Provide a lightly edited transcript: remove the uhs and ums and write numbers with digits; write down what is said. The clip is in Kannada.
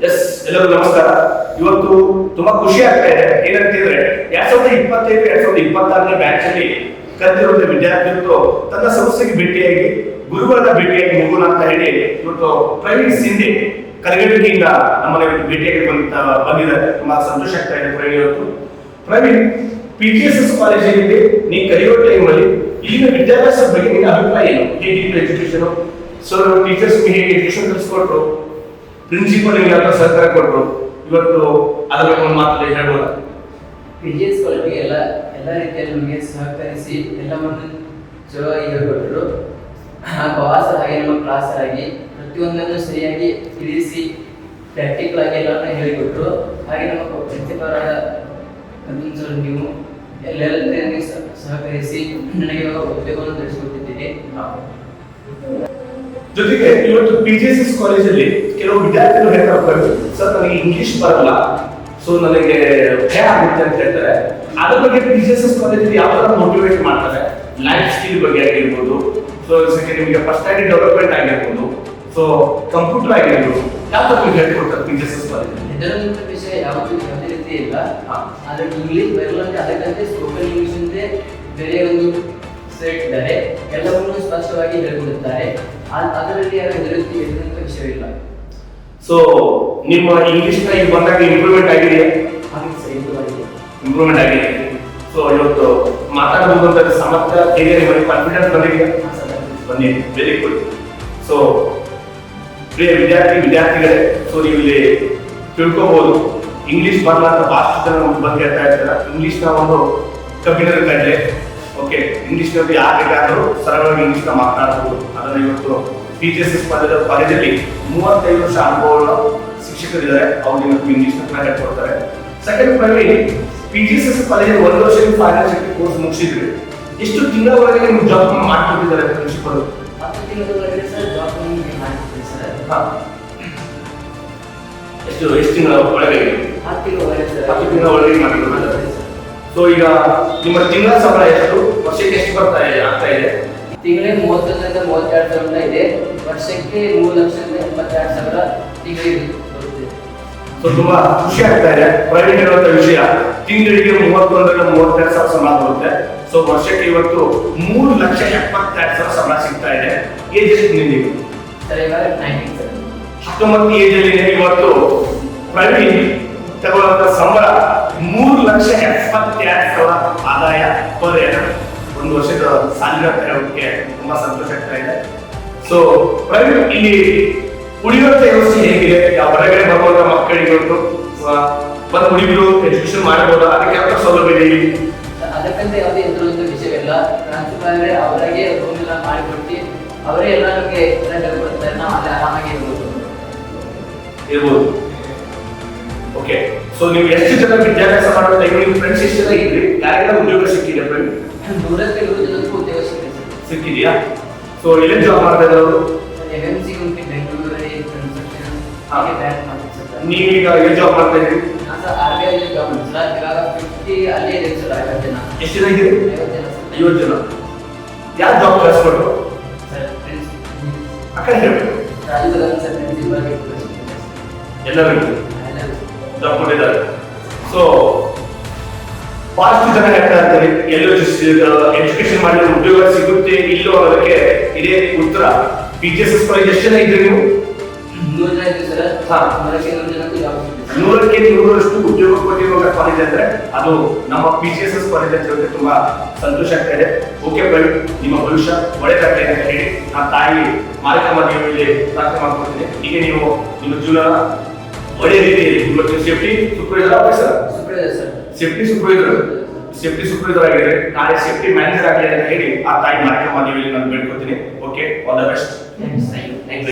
ಎಸ್, ಎಲ್ಲರಿಗೂ ನಮಸ್ಕಾರ. ಇವತ್ತು ತುಂಬಾ ಖುಷಿ ಆಗ್ತಾ ಇದೆ. ಏನಂತಿದ್ರೆ 2025-2026 ಬ್ಯಾಚ್ ಅಲ್ಲಿ ಕಲಿತಿರುವಂತ ವಿದ್ಯಾರ್ಥಿಗಳು ತನ್ನ ಸಂಸ್ಥೆಗೆ ಭೇಟಿಯಾಗಿ ಗುರುಗಳನ್ನ ಭೇಟಿಯಾಗಿ ಹೋಗೋಣ ಅಂತ ಹೇಳಿ ಇವತ್ತು ಪ್ರವೀಣ್ ಸಿಂಧೆ ಕಲಗಟ್ಟಿಯಿಂದ ನಮ್ಮನೆ ಭೇಟಿಯಾಗಿ ಬಂದಿದ್ದಾರೆ. ತುಂಬಾ ಸಂತೋಷ ಆಗ್ತಾ ಇದೆ ಪ್ರವೀಣ್. ಇವತ್ತು ಪ್ರವೀಣ್ PGSS ಕಾಲೇಜಿನಲ್ಲಿ ನೀ ಕಲಿಯೋ ಟೈಮಲ್ಲಿ ಇಲ್ಲಿನ ವಿದ್ಯಾಭ್ಯಾಸದ ಬಗ್ಗೆ ನಿನ್ನ ಅಭಿಪ್ರಾಯ ಏನು? ಹೇಗಿತ್ತು ಎಜುಕೇಶನ್? ಸರ್ ಟೀಚರ್ಸ್ ಹೇಗೆ ಎಜುಕೇಶನ್ ಕಲಿಸ್ಕೊಟ್ರು? ಪ್ರಿನ್ಸಿಪಲ್ ಯಾವ ಸಹಕಾರ ಕೊಟ್ಟರು? ಇವತ್ತು ಅದರ ಬಗ್ಗೆ ಒಂದು ಮಾತು ಹೇಳ್ಬೋದಾ? PGS ಕಾಲೇಜಿಗೆ ಎಲ್ಲ ರೀತಿಯಲ್ಲಿ ನಮಗೆ ಸಹಕರಿಸಿ ಎಲ್ಲವನ್ನು ಚಲೋವಾಗಿ ಹೇಳಿಕೊಟ್ಟರು. ಪ್ರವಾಸ ಹಾಗೆ ನಮ್ಮ ಕ್ಲಾಸ್ ಆಗಿ ಪ್ರತಿಯೊಂದನ್ನು ಸರಿಯಾಗಿ ತಿಳಿಸಿ ಪ್ರಾಕ್ಟಿಕಲ್ ಆಗಿ ಎಲ್ಲವನ್ನು ಹೇಳಿಕೊಟ್ರು. ಹಾಗೆ ನಮ್ಮ ಪ್ರಿನ್ಸಿಪಲ್ ಸರ್ ನೀವು ಎಲ್ಲರಿಗೆ ಸಹಕರಿಸಿ ನನಗೆ ಉದ್ಯೋಗವನ್ನು ತಿಳಿಸಿಕೊಟ್ಟಿದ್ದೀರಿ. ಜೊತೆಗೆ ಇವತ್ತು PGSS ಕಾಲೇಜಲ್ಲಿ ಕೆಲವು ವಿದ್ಯಾರ್ಥಿಗಳು ಹೇಳ್ತಾರೆ, ಸರ್ ನನಗೆ ಇಂಗ್ಲಿಷ್ ಬರಲ್ಲ, ಸೊ ನನಗೆ ಭಯ ಆಗುತ್ತೆ ಅಂತ ಹೇಳ್ತಾರೆ. ಅದ್ರ ಬಗ್ಗೆ PGSS ಕಾಲೇಜಲ್ಲಿ ಯಾವ ತರ ಮೋಟಿವೇಟ್ ಮಾಡ್ತಾರೆ? ಲೈಫ್ ಸ್ಕಿಲ್ ಬಗ್ಗೆ ಆಗಿರ್ಬೋದು, ಸೊ ಸೆಕೆಂಡ್ ನಿಮಗೆ ಪರ್ಸನಾಲಿಟಿ ಡೆವಲಪ್ಮೆಂಟ್ ಆಗಿರ್ಬೋದು, ಸೊ ಕಂಪ್ಯೂಟರ್ ಆಗಿರ್ಬೋದು, ಯಾವ ತರ ಹೇಳ್ಕೊಡ್ತಾರೆ PGSS ಕಾಲೇಜಲ್ಲಿ? ಇದರಂತ ವಿಷಯ ಯಾವುದೇ ರೀತಿ ಇಲ್ಲ. ಆದ್ರೆ ಇಂಗ್ಲಿಷ್ ಬರಲ್ಲ ಅಂದ್ರೆ ಅದಕ್ಕಂತೆ ಸ್ಪೋಕನ್ ಇಂಗ್ಲಿಷ್ ಅಂತೆ ಬೇರೆ ಒಂದು ಸೆಟ್ ಇದ್ದಾರೆ. ಎಲ್ಲವನ್ನೂ ಸ್ಪಷ್ಟವಾಗಿ ಹೇಳಿಕೊಡುತ್ತಾರೆ. ಅದರಲ್ಲಿ ಯಾರು ಹೆದರುವಂತ ವಿಷಯವಿಲ್ಲ. ಸೊ ನಿಮ್ಮ ಇಂಗ್ಲಿಷ್ ನ ಈಗ ಬಂದಾಗ ಇಂಪ್ರೂವ್ಮೆಂಟ್ ಆಗಿದೆಯಾ? ಇಂಪ್ರೂವ್ಮೆಂಟ್ ಆಗಿದೆ. ಸೊ ಇವತ್ತು ಮಾತಾಡಬಹುದಂತ ಸಾಮರ್ಥ್ಯ ಹೇಗೆ, ನಿಮಗೆ ಕಾನ್ಫಿಡೆನ್ಸ್ ಬಂದಿದೆಯಾ? ಬಂದಿದೆ. Very good. ಸೊ ಪ್ರಿಯ ವಿದ್ಯಾರ್ಥಿಗಳೇ, ಸೊ ನೀವು ಇಲ್ಲಿ ತಿಳ್ಕೋಬಹುದು, ಇಂಗ್ಲಿಷ್ ಬರಲ್ಲ ಅಂತ ಭಾಷೆ ಜನ ಬಂದು ಹೇಳ್ತಾ ಇರ್ತಾರೆ. ಇಂಗ್ಲಿಷ್ ನ ಒಂದು ಕಬ್ಬಿಣದ ಕಡ್ಲೆ. ಓಕೆ, ಇಂಗ್ಲಿಷ್ ನಲ್ಲಿ ಯಾರು ಬೇಕಾದರೂ ಸರಳವಾಗಿ ಇಂಗ್ಲಿಷ್ ನ ಮಾತನಾಡಬಹುದು. ಅದನ್ನು ಇವತ್ತು PGSS ಕಾಲೇಜಲ್ಲಿ 35 ವರ್ಷ ಅನುಭವಗಳ ಶಿಕ್ಷಕರಿದ್ದಾರೆ. ಅವ್ರು ಇವತ್ತು ಇಂಗ್ಲಿಷ್ ನ ಹೇಳ್ಕೊಡ್ತಾರೆ. ಸೆಕೆಂಡ್ ಪ್ರವೀಣ್, PGSS ಕಾಲೇಜಲ್ಲಿ 1 ವರ್ಷ ಫೈನಾನ್ಸ್ ಕೋರ್ಸ್ ಮುಗಿಸಿದ್ರಿ. ಎಷ್ಟು ತಿಂಗಳ ಒಳಗೆ ನಿಮ್ಗೆ ಜಾಬ್ ಮಾಡ್ಕೊಟ್ಟಿದ್ದಾರೆ ಪ್ರಿನ್ಸಿಪಲ್? 10 ತಿಂಗಳವರೆಗೆ ಸರ್ ಜಾಬ್ ಮಾಡಿಕೊಟ್ಟಿದ್ದಾರೆ ಸರ್. ಎಷ್ಟು ತಿಂಗಳ ಒಳಗೆ? 10 ತಿಂಗಳವರೆಗೆ ಸರ್. 10 ತಿಂಗಳ ಒಳಗೆ ಮಾಡಿಕೊಟ್ಟಿದ್ದಾರೆ. ಸೊ ಈಗ ನಿಮ್ಮ ತಿಂಗಳ ಸಂಬಳ ಎಷ್ಟು, ವರ್ಷಕ್ಕೆ ಎಷ್ಟು ಆಗ್ತಾ ಇದೆ? ತಿಂಗಳಿಗೆ 31ರಿಂದ 32,000 ಇದೆ. ವರ್ಷಕ್ಕೆ 3,82,000 ತಿಂಗಳಿಗೆ ಬರುತ್ತೆ. ಸೊ ತುಂಬಾ ಖುಷಿ ಆಗ್ತಾ ಇದೆ ಪ್ರವೀಣ್ ಇರುವಂತ ವಿಷಯ. ತಿಂಗಳಿಗೆ 31ರಿಂದ 32,000 ಸಂಬಳ ಬರುತ್ತೆ. ಸೊ ವರ್ಷಕ್ಕೆ ಇವತ್ತು 3,72,000 ಸಂಬಳ ಸಿಗ್ತಾ ಇದೆ. ಏಜ್ ಎಷ್ಟು ನಿಮಗೆ? ಸರ್ ಇವಾಗ 19 ಸರ್. 19 ಏಜ್ ಅಲ್ಲಿ ಇವತ್ತು ಪ್ರವೀಣ್ ತಗೊಳ್ಳುವಂತ ಸಂಬಳ 3,72,000 ಆದಾಯ ಪರ್ ಇಯರ್. ಒಂದು ವರ್ಷದ ಸಾಲಿನ ತೆರವುಕ್ಕೆ ತುಂಬಾ ಸಂತೋಷ ಆಗ್ತಾ ಇದೆ. ಸೊ ಪ್ರವೀಣ್, ಇಲ್ಲಿ ಉಳಿಯುವಂತ ವ್ಯವಸ್ಥೆ ಹೇಗಿದೆ? ಹೊರಗಡೆ ಬರುವಂತ ಮಕ್ಕಳಿಗೆ ಬಂದು ಉಳಿದ್ರು ಎಜುಕೇಶನ್ ಮಾಡಬಹುದು, ಅದಕ್ಕೆ ಯಾವ ಸೌಲಭ್ಯ ಇದೆ? ಅದಕ್ಕಂತ ಯಾವುದೇ ಎದುರುವಂತ ವಿಷಯವಿಲ್ಲ. ಪ್ರಿನ್ಸಿಪಾಲ್ ಅವರಿಗೆ ರೂಮ್ ಎಲ್ಲ ಮಾಡಿಕೊಟ್ಟು ಅವರೇ ಎಲ್ಲ ನಮಗೆ ಹೇಳ್ಕೊಡ್ತಾರೆ. ನಾವು ಅಲ್ಲಿ ಆರಾಮಾಗಿ ಇರ್ಬೋದು. ಓಕೆ, ಸೊ ನೀವು ಎಷ್ಟು ಜನ ವಿದ್ಯಾಭ್ಯಾಸ ಮಾಡೋ ಟೈಮ್ ನಿಮ್ಮ ಫ್ರೆಂಡ್ಸ್ ಎಷ್ಟು ಜನ ಇದ್ರಿ? ಯಾರಿಗೆಲ್ಲ ಉದ್ಯೋಗ ಸಿಕ್ಕಿದೆ ಪ್ರವೀಣ್? 150 ಜನಕ್ಕೂ ಉದ್ಯೋಗ ಸಿಕ್ಕಿದೆಯಾ? ಸೊ ಎಲ್ಲಿ ಜಾಬ್ ಮಾಡ್ತಾ ಇರೋರು? MNC ಕಂಪನಿ ಬೆಂಗಳೂರಲ್ಲಿ ಕನ್ಸ್ಟ್ರಕ್ಷನ್ ಹಾಗೆ ಬ್ಯಾಂಕ್ ಮಾಡ್ತಿದ್ದಾರೆ. ನೀವೀಗ ಎಲ್ಲಿ ಜಾಬ್ ಮಾಡ್ತಾ ಇದ್ರಿ? ನಾನು ಸರ್ RBI ಅಲ್ಲಿ ಜಾಬ್ ಮಾಡ್ತಿಲ್ಲ. ಇವಾಗ 50 ಅಲ್ಲೇ ಇದೆ ಸರ್. 50 ಜನ. ಎಷ್ಟು ಜನ ಇದ್ದೀರಿ? 50 ಜನ. ಯಾರು ಜಾಬ್ ಕಳಿಸ್ಕೊಟ್ರು? ಸರ್ ಅಕ್ಕ ಹೇಳ್ಬೇಕು. ರಾಜುಗೌಡ ಸರ್ ಪ್ರಿನ್ಸಿಪಲ್ ಎಲ್ಲರಿಗೂ ಜಾಬ್ ಕೊಟ್ಟಿದ್ದಾರೆ. ಸೊ ಬಹಳಷ್ಟು ಜನ ಹೇಳ್ತಾ ಇರ್ತಾರೆ ಎಲ್ಲೋ ಎಜುಕೇಶನ್ ಮಾಡಿದ್ರೆ ಉದ್ಯೋಗ ಸಿಗುತ್ತೆ ಇಲ್ಲೋ ಅನ್ನೋದಕ್ಕೆ ಇದೇ ಉತ್ತರ. PGSS ಕಾಲೇಜ್ ಎಷ್ಟು ಜನ ಇದ್ರಿ ನೀವು? 100 ಜನ ಇದ್ದೀವಿ ಸರ್. 100ಕ್ಕೆ 100ರಷ್ಟು ಉದ್ಯೋಗ ಕೊಟ್ಟಿರುವ ಕಾಲೇಜ್ ಅಂದ್ರೆ ಅದು ನಮ್ಮ PGSS ಕಾಲೇಜ್ ಅಂತ ಹೇಳಿ ತುಂಬಾ ಸಂತೋಷ ಆಗ್ತಾ ಇದೆ. ಓಕೆ ಪ್ರವೀಣ್, ನಿಮ್ಮ ಭವಿಷ್ಯ ಒಳ್ಳೆದಾಗಲಿ ಅಂತ ಹೇಳಿ ನಾನು ತಾಯಿ ಮಾರಿಕಮ್ಮ ದೇವಿಯಲ್ಲಿ ಪ್ರಾರ್ಥನೆ ಮಾಡ್ಕೊಳ್ತೀನಿ. ಈಗ ನೀವು ನಿಮ್ಮ ಜೀವನ ಒಳ್ಳೆ ರೀತಿಯಲ್ಲಿ ಇವತ್ತು safety supervisor officer safety supervisor ಆಗಿದ್ರೆ ನಾಳೆ ಸೇಫ್ಟಿ ಮ್ಯಾನೇಜರ್ ಆಗಲಿ ಅಂತ ಹೇಳಿ ಆ ತಾಯಿ ಮಾರಿಕಮ್ಮ ದೇವಿಯಲ್ಲಿ ನಾನು ಬೇಡ್ಕೊತೀನಿ. Okay, all the best.